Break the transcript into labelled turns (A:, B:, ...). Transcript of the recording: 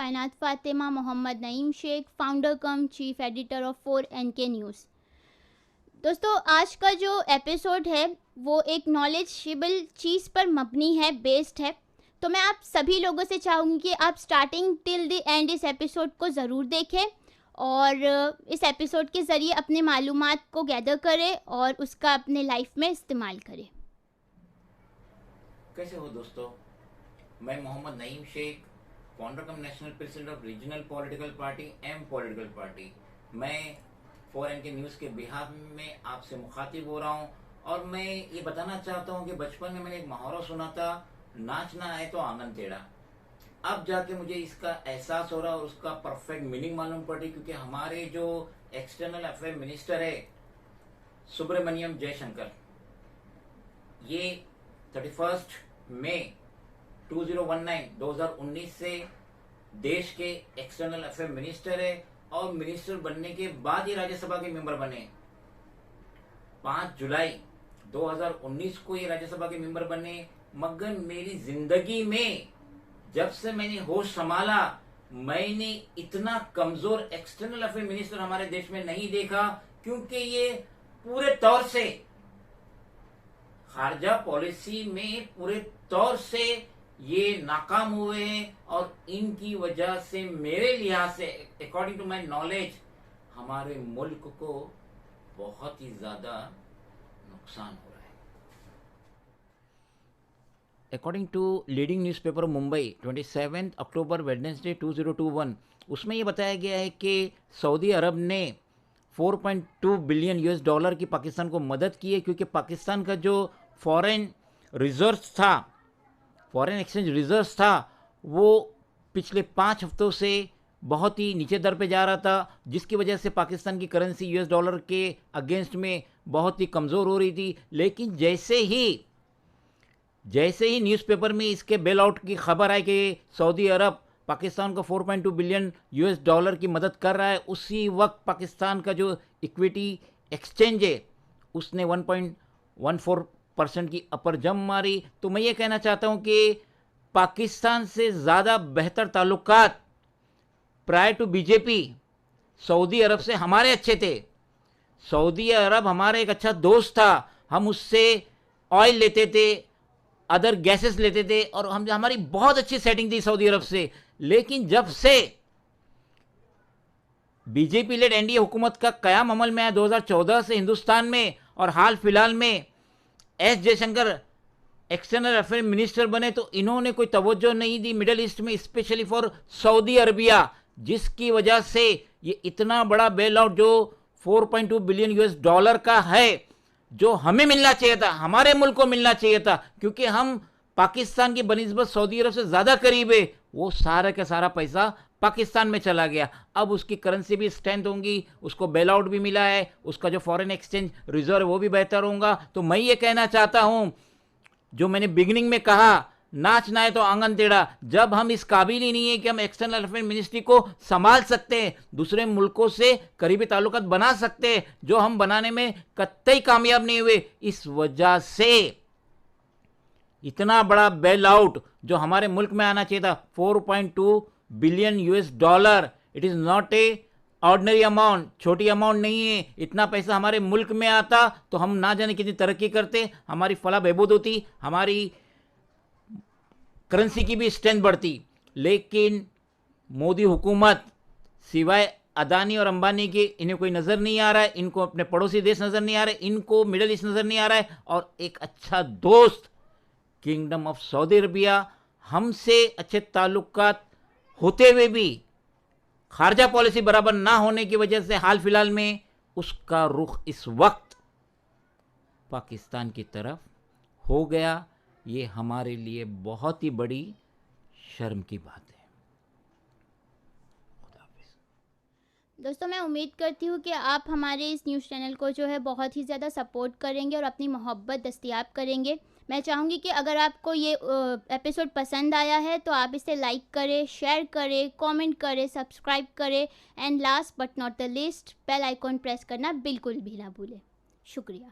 A: कायनात Fatima, Mohammad Naeem Shaikh, founder cum chief editor of 4NK news. दोस्तों, आज का जो एपिसोड है वो एक नॉलेजेबल चीज़ पर मबनी है, बेस्ड है। तो मैं आप सभी लोगों से चाहूँगी कि आप स्टार्टिंग टिल द एंड इस एपिसोड को ज़रूर देखें और इस एपिसोड के ज़रिए अपने मालूमात को गैदर करें और उसका अपने लाइफ में इस्तेमाल करें।
B: कैसे हो दोस्तों? मैं Mohammad Naeem Shaikh, founder cum national president of regional political party M political party. मैं 4NK न्यूज़ के बिहाफ में आपसे मुखातिब हो रहा हूँ और मैं ये बताना चाहता हूँ कि बचपन में मैंने एक मुहावरा सुना था, नाचना आए तो आंगन टेढ़ा। अब जाके मुझे इसका एहसास हो रहा और उसका परफेक्ट मीनिंग मालूम पड़ी, क्योंकि हमारे जो एक्सटर्नल अफेयर मिनिस्टर है सुब्रमण्यम जयशंकर, ये 31 मई 2019 से देश के एक्सटर्नल अफेयर मिनिस्टर है और मिनिस्टर बनने के बाद ही राज्यसभा के मेंबर बने। 5 जुलाई 2019 को ये राज्यसभा के मेंबर बने। मगर मेरी जिंदगी में जब से मैंने होश संभाला, मैंने इतना कमजोर एक्सटर्नल अफेयर मिनिस्टर हमारे देश में नहीं देखा, क्योंकि ये पूरे तौर से खारजा पॉलिसी में पूरे तौर से ये नाकाम हुए हैं और इनकी वजह से मेरे लिहाज से, अकॉर्डिंग टू माय नॉलेज, हमारे मुल्क को बहुत ही ज्यादा नुकसान हो रहा है। According to leading newspaper Mumbai 27 October Wednesday 2021, उसमें ये बताया गया है कि सऊदी अरब ने 4.2 बिलियन यूएस डॉलर की पाकिस्तान को मदद की है, क्योंकि पाकिस्तान का जो फॉरेन एक्सचेंज रिजर्व था, वो पिछले 5 हफ्तों से बहुत ही नीचे दर पे जा रहा था, जिसकी वजह से पाकिस्तान की करेंसी यूएस डॉलर के अगेंस्ट में बहुत ही कमज़ोर हो रही थी। लेकिन जैसे ही न्यूज़पेपर में इसके बेल आउट की खबर आई कि सऊदी अरब पाकिस्तान को 4.2 बिलियन यूएस डॉलर की मदद कर रहा है, उसी वक्त पाकिस्तान का जो इक्विटी एक्सचेंज है उसने 1.14% की अपर जंप मारी। तो मैं ये कहना चाहता हूँ कि पाकिस्तान से ज़्यादा बेहतर ताल्लुकात प्रायर टू बीजेपी सऊदी अरब से हमारे अच्छे थे। सऊदी अरब हमारा एक अच्छा दोस्त था, हम उससे ऑयल लेते थे, अदर गैसेस लेते थे और हमारी बहुत अच्छी सेटिंग थी सऊदी अरब से। लेकिन जब से बीजेपी लेड एनडीए हुकूमत का कयाम अमल में आया 2014 से हिंदुस्तान में, और हाल फिलहाल में S Jaishankar external affair minister बने, तो इन्होंने कोई तवज्जो नहीं दी मिडिल ईस्ट में, स्पेशली फॉर सऊदी अरबिया, जिसकी वजह से ये इतना बड़ा बेल आउट जो 4.2 बिलियन यूएस डॉलर का है, जो हमें मिलना चाहिए था, हमारे मुल्क को मिलना चाहिए था, क्योंकि हम पाकिस्तान की बनिस्बत सऊदी अरब से ज़्यादा करीब है, वो सारा का सारा पैसा पाकिस्तान में चला गया। अब उसकी करेंसी भी स्ट्रेंथ होंगी, उसको बेल आउट भी मिला है, उसका जो फॉरेन एक्सचेंज रिजर्व वो भी बेहतर होगा। तो मैं ये कहना चाहता हूँ, जो मैंने बिगिनिंग में कहा, नाचना है तो आंगन टेढ़ा, जब हम इस काबिल ही नहीं है कि हम एक्सटर्नल अफेयर मिनिस्ट्री को संभाल सकते हैं, दूसरे मुल्कों से करीबी ताल्लुकात बना सकते हैं, जो हम बनाने में कतई कामयाब नहीं हुए, इस वजह से इतना बड़ा बेल आउट जो हमारे मुल्क में आना चाहिए था, 4.2 billion US dollar, it is not a ordinary amount, छोटी अमाउंट नहीं है। इतना पैसा हमारे मुल्क में आता तो हम ना जाने कितनी तरक्की करते, हमारी फलाह बहबूद होती, हमारी करेंसी की भी स्ट्रेंथ बढ़ती। लेकिन मोदी हुकूमत सिवाय अदानी और अंबानी के इन्हें कोई नज़र नहीं आ रहा है, इनको अपने पड़ोसी देश नज़र नहीं आ रहे, इनको मिडिल ईस्ट नज़र नहीं आ रहा है, और एक अच्छा दोस्त किंगडम ऑफ सऊदी अरबिया, हमसे अच्छे ताल्लुकात होते हुए भी खारजा पॉलिसी बराबर ना होने की वजह से हाल फिलहाल में उसका रुख इस वक्त पाकिस्तान की तरफ हो गया। ये हमारे लिए बहुत ही बड़ी शर्म की बात है।
A: दोस्तों, मैं उम्मीद करती हूँ कि आप हमारे इस न्यूज़ चैनल को जो है बहुत ही ज़्यादा सपोर्ट करेंगे और अपनी मोहब्बत दस्तयाब करेंगे। मैं चाहूँगी कि अगर आपको ये एपिसोड पसंद आया है तो आप इसे लाइक करें, शेयर करें, कमेंट करें, सब्सक्राइब करें and last but not the least bell icon press करना बिल्कुल भी ना भूलें। शुक्रिया।